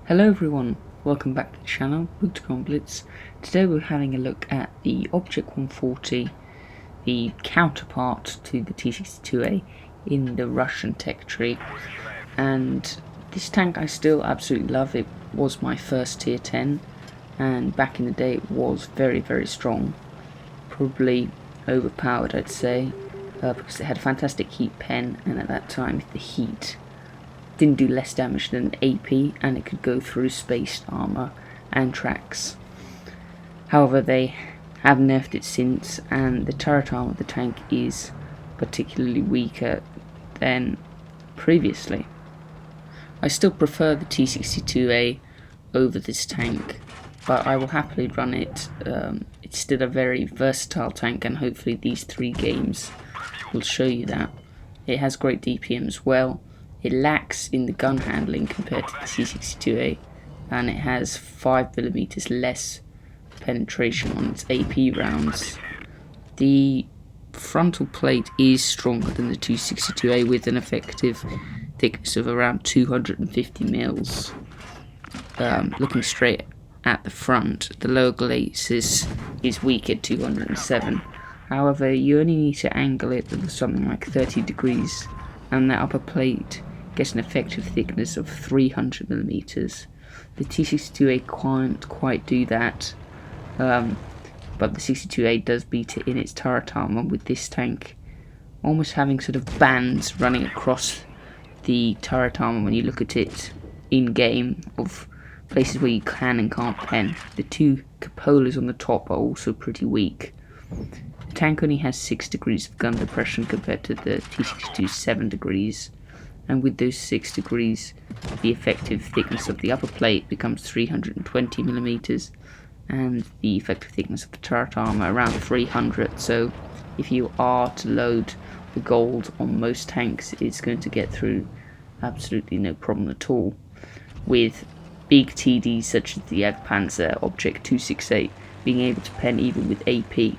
Hello everyone, welcome back to the channel, Blitz. Today we're having a look at the Object 140, the counterpart to the T-62A in the Russian tech tree. And this tank I still absolutely love. It was my first tier 10 and back in the day it was very strong. Probably overpowered I'd say, because it had a fantastic heat pen, and at that time the heat didn't do less damage than AP, and it could go through spaced armour and tracks. However, they have nerfed it since, and the turret armour of the tank is particularly weaker than previously. I still prefer the T-62A over this tank, but I will happily run it. It's still a very versatile tank, and hopefully these 3 games will show you that. It has great DPM as well. It lacks in the gun handling compared to the T-62A, and it has 5mm less penetration on its AP rounds. The frontal plate is stronger than the T-62A with an effective thickness of around 250 mils. Looking straight at the front, the lower glacis is weak at 207. However, you only need to angle it at something like 30 degrees, and the upper plate gets an effective thickness of 300mm. The T-62A can't quite do that, but the 62A does beat it in its turret armour, with this tank almost having sort of bands running across the turret armour when you look at it in game, of places where you can and can't pen. The 2 cupolas on the top are also pretty weak. The tank only has 6 degrees of gun depression compared to the T-62's 7 degrees. And with those 6 degrees, the effective thickness of the upper plate becomes 320mm, and the effective thickness of the turret armour around 300. So if you are to load the gold on most tanks, it's going to get through absolutely no problem at all, with big TDs such as the Jagdpanzer Object 268 being able to pen even with AP.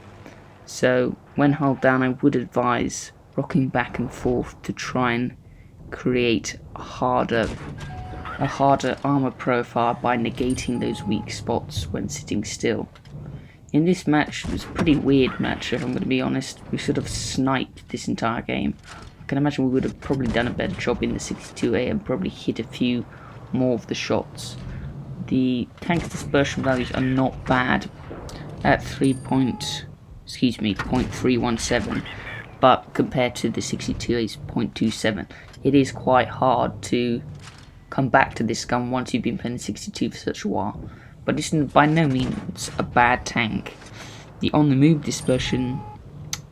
So when hulled down, I would advise rocking back and forth to try and create a harder armor profile by negating those weak spots when sitting still. In this match, it was a pretty weird match, if I'm going to be honest. We sort of sniped this entire game. I can imagine we would have probably done a better job in the 62A and probably hit a few more of the shots. The tank's dispersion values are not bad at 0.317, but compared to the 62A's 0.27, it is quite hard to come back to this gun once you've been playing 62 for such a while. But it's by no means a bad tank. The on-the-move dispersion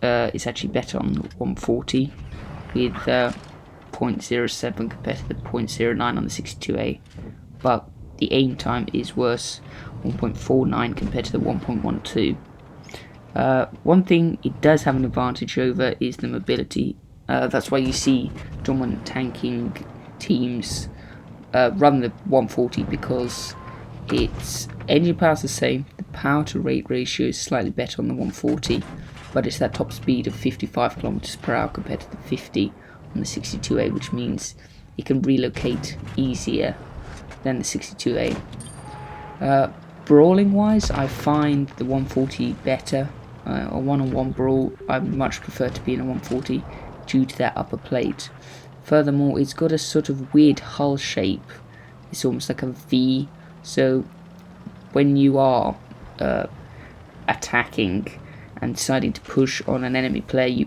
is actually better on the 140, with 0.07 compared to the 0.09 on the 62A, but the aim time is worse, 1.49 compared to the 1.12. One thing it does have an advantage over is the mobility. That's why you see dominant tanking teams run the 140, because its engine power is the same, the power to rate ratio is slightly better on the 140, but it's that top speed of 55 kilometers per hour compared to the 50 on the 62A, which means it can relocate easier than the 62A. Brawling wise, I find the 140 better. A one-on-one brawl, I would much prefer to be in a 140 due to that upper plate. Furthermore, it's got a sort of weird hull shape. It's almost like a V, so when you are attacking and deciding to push on an enemy player, you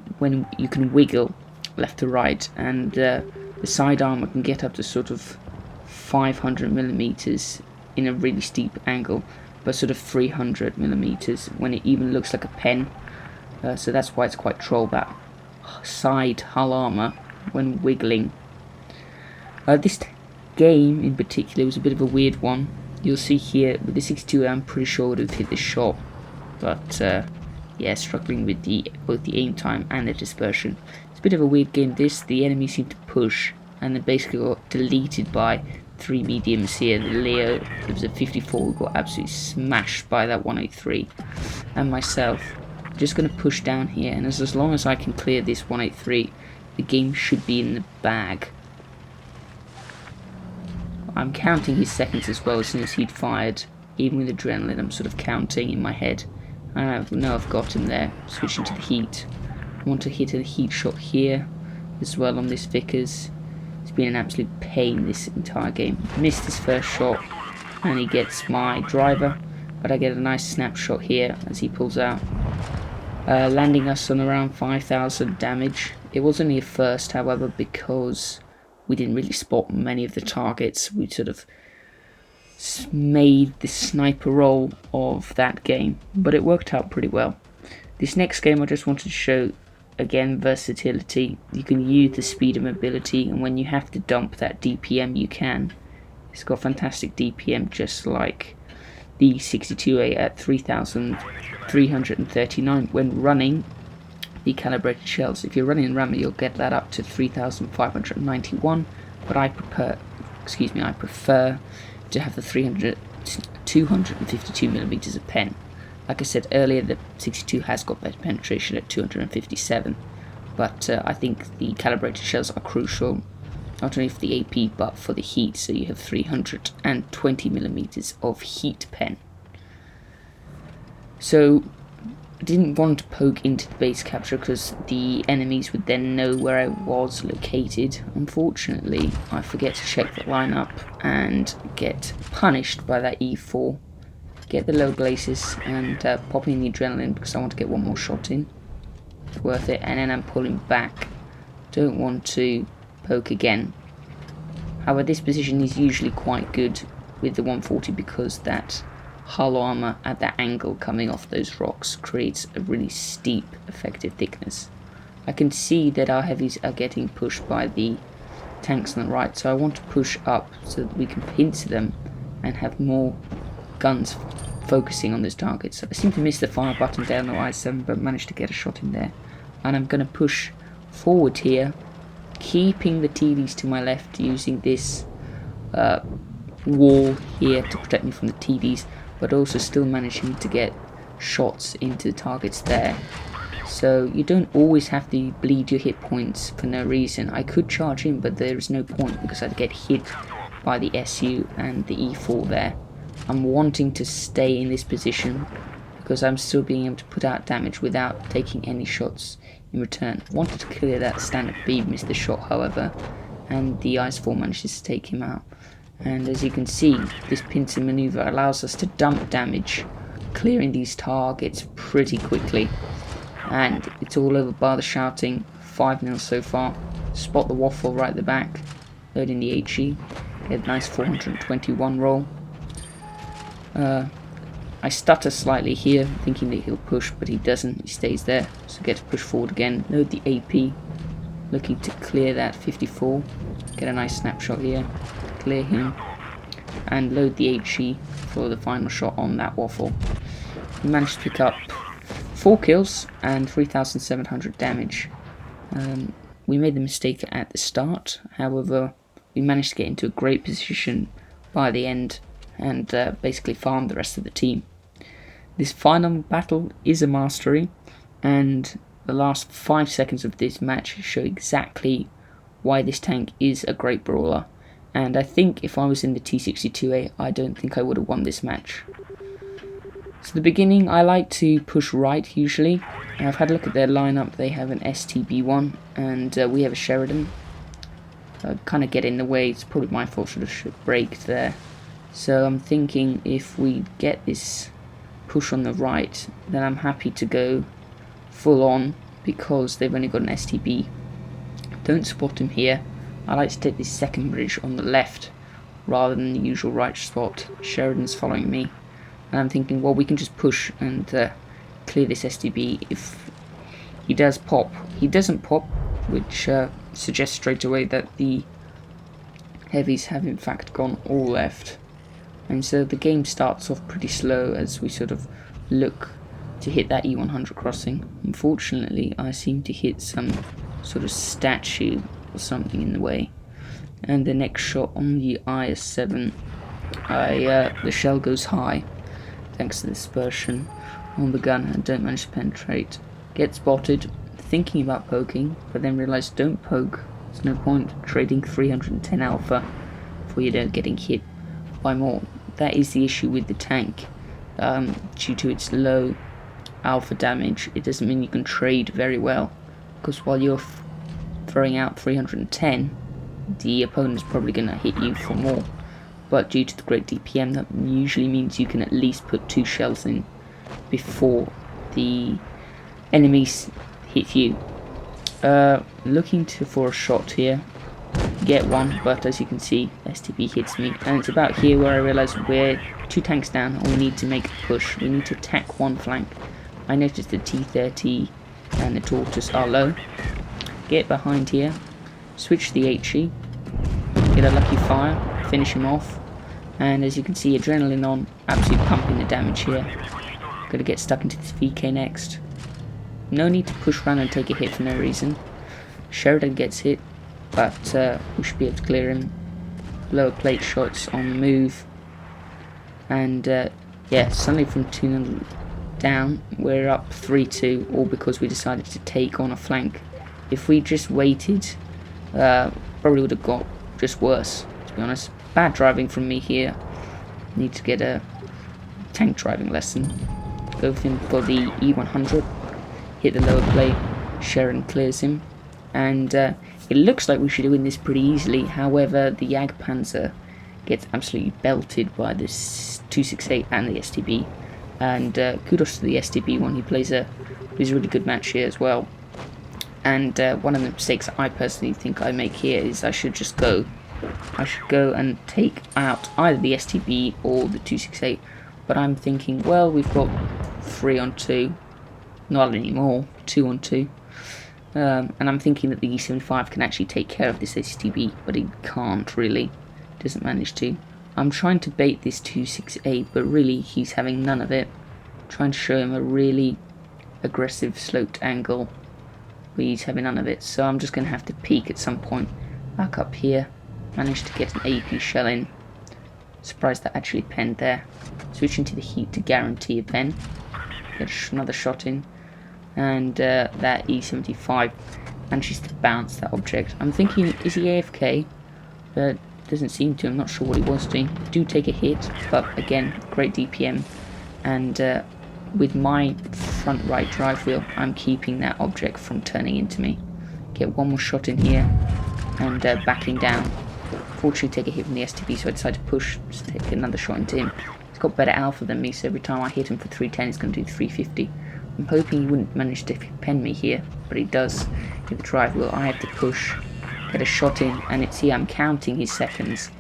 can wiggle left to right, and the side armor can get up to sort of 500mm in a really steep angle, but sort of 300mm when it even looks like a pen. So that's why it's quite troll, that side hull armor when wiggling. This game in particular was a bit of a weird one. You'll see here with the 62, I'm pretty sure I would have hit this shot, but yeah, struggling with both the aim time and the dispersion. It's a bit of a weird game this. The enemy seemed to push and then basically got deleted by 3 mediums here. The Leo, it was a 54, who got absolutely smashed by that 183, and myself. Just going to push down here, and as long as I can clear this 183, the game should be in the bag. I'm counting his seconds as well as soon as he'd fired. Even with adrenaline, I'm sort of counting in my head. I know I've got him there. Switching to the heat. I want to hit a heat shot here as well on this Vickers. It's been an absolute pain this entire game. Missed his first shot and he gets my driver, but I get a nice snapshot here as he pulls out, landing us on around 5,000 damage. It was only a first, however, because we didn't really spot many of the targets. We sort of made the sniper role of that game, but it worked out pretty well. This next game I just wanted to show again versatility. You can use the speed and mobility, and when you have to dump that DPM you can. It's got fantastic DPM just like the 62A at 3,339 when running the calibrated shells. If you're running Rammer you'll get that up to 3,591, but I prefer to have the 252mm of pen. Like I said earlier, the 62 has got better penetration at 257, but I think the calibrated shells are crucial, not only for the AP but for the heat, so you have 320mm of heat pen. So I didn't want to poke into the base capture because the enemies would then know where I was located. Unfortunately, I forget to check the lineup and get punished by that E4. Get the low glacis and pop in the adrenaline because I want to get one more shot in. It's worth it, and then I'm pulling back. Don't want to poke again. However, this position is usually quite good with the 140 because that hull armour at that angle coming off those rocks creates a really steep effective thickness. I can see that our heavies are getting pushed by the tanks on the right, so I want to push up so that we can pincer them and have more guns focusing on those targets. I seem to miss the fire button down the I-7 but managed to get a shot in there, and I'm going to push forward here, keeping the TVs to my left using this wall here to protect me from the TVs, but also still managing to get shots into the targets there. So you don't always have to bleed your hit points for no reason. I could charge in, but there is no point because I'd get hit by the SU and the E4 there. I'm wanting to stay in this position because I'm still being able to put out damage without taking any shots in return. Wanted to clear that standard B, missed the shot however, and the IS-4 manages to take him out. And as you can see, this pincer maneuver allows us to dump damage, clearing these targets pretty quickly. And it's all over bar the shouting. 5-0 so far. Spot the waffle right at the back. Loading the HE. Get a nice 421 roll. I stutter slightly here, thinking that he'll push, but he doesn't. He stays there. So get to push forward again. Load the AP. Looking to clear that 54. Get a nice snapshot here. Clear him. And load the HE for the final shot on that waffle. We managed to pick up 4 kills and 3,700 damage. We made the mistake at the start, however we managed to get into a great position by the end and basically farmed the rest of the team. This final battle is a mastery, and the last 5 seconds of this match show exactly why this tank is a great brawler, and I think if I was in the T62A I don't think I would have won this match. So the beginning, I like to push right usually. I've had a look at their lineup. They have an STB1 and we have a Sheridan. I kind of get in the way. It's probably my fault, should have braked there. So I'm thinking if we get this push on the right, then I'm happy to go full on because they've only got an STB. Don't spot him here. I like to take this second bridge on the left rather than the usual right spot. Sheridan's following me. And I'm thinking, well, we can just push and clear this STB if he does pop. He doesn't pop, which suggests straight away that the heavies have in fact gone all left. And so the game starts off pretty slow as we sort of look to hit that E100 crossing. Unfortunately, I seem to hit some sort of statue or something in the way. And the next shot on the IS-7, the shell goes high. Thanks to the dispersion on the gun and don't manage to penetrate. Get spotted, thinking about poking, but then realise don't poke. There's no point trading 310 alpha for avoid getting hit by more. That is the issue with the tank. Due to its low alpha damage, it doesn't mean you can trade very well, because while you're throwing out 310, the opponent's probably going to hit you for more. But due to the great DPM, that usually means you can at least put 2 shells in before the enemies hit you. Looking for a shot here, get one, but as you can see, STB hits me, and it's about here where I realise we're 2 tanks down and we need to make a push. We need to attack one flank. I noticed the T-30 and the Tortoise are low. Get behind here, switch the HE, get a lucky fire, finish him off, and as you can see, adrenaline on, absolutely pumping the damage here. Gotta get stuck into this VK next. No need to push around and take a hit for no reason. Sheridan gets hit, but we should be able to clear him. Lower plate shots on the move, and yeah, suddenly from 2-0 down, we're up 3-2, all because we decided to take on a flank. If we just waited, probably would have got just worse, to be honest. Bad driving from me here. Need to get a tank driving lesson. Go with him for the E100. Hit the lower plate. Sheridan clears him. And it looks like we should win this pretty easily. However, the Jagdpanzer gets absolutely belted by this 268 and the STB. And kudos to the STB one. He plays a really good match here as well. And one of the mistakes I personally think I make here is I should go and take out either the STB or the 268. But I'm thinking, well, we've got 3-on-2, not anymore, 2-on-2. And I'm thinking that the E75 can actually take care of this STB, but it can't really. Doesn't manage to. I'm trying to bait this 268, but really he's having none of it. Trying to show him a really aggressive sloped angle, but he's having none of it. So I'm just going to have to peek at some point. Back up here. Managed to get an AP shell in. Surprised that actually penned there. Switching to the heat to guarantee a pen. Get another shot in. And that E75 manages to bounce that object. I'm thinking, is he AFK? But doesn't seem to. I'm not sure what he was doing. Do take a hit, but again, great DPM. And with my front right drive wheel, I'm keeping that object from turning into me. Get one more shot in here, and backing down. Fortunately, take a hit from the STB, so I decided to push, just take another shot into him. He's got better alpha than me, so every time I hit him for 310, he's going to do 350. I'm hoping he wouldn't manage to pen me here, but he does. With the drive wheel, I have to push, get a shot in, and it's here. I'm counting his seconds.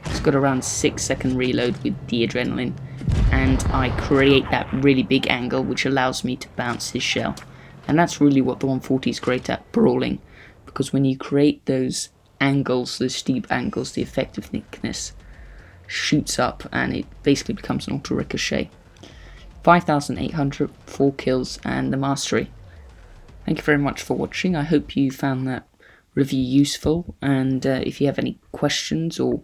He's got around 6-second reload with the adrenaline, and I create that really big angle, which allows me to bounce his shell. And that's really what the 140 is great at, brawling, because when you create those angles, those steep angles, the effectiveness shoots up and it basically becomes an auto ricochet. 5,800, 4 kills and the mastery. Thank you very much for watching. I hope you found that review useful, and if you have any questions or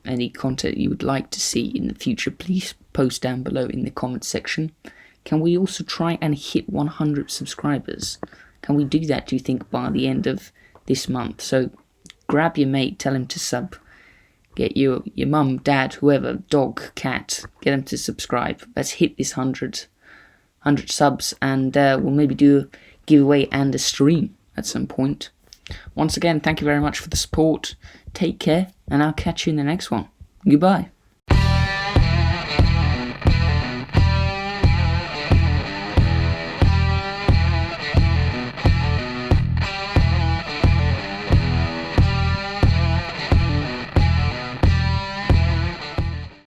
any content you would like to see in the future, please post down below in the comments section. Can we also try and hit 100 subscribers? Can we do that, do you think, by the end of this month? So grab your mate, tell him to sub. Get your mum, dad, whoever, dog, cat, get them to subscribe. Let's hit this 100 subs, and we'll maybe do a giveaway and a stream at some point. Once again, thank you very much for the support. Take care, and I'll catch you in the next one. Goodbye.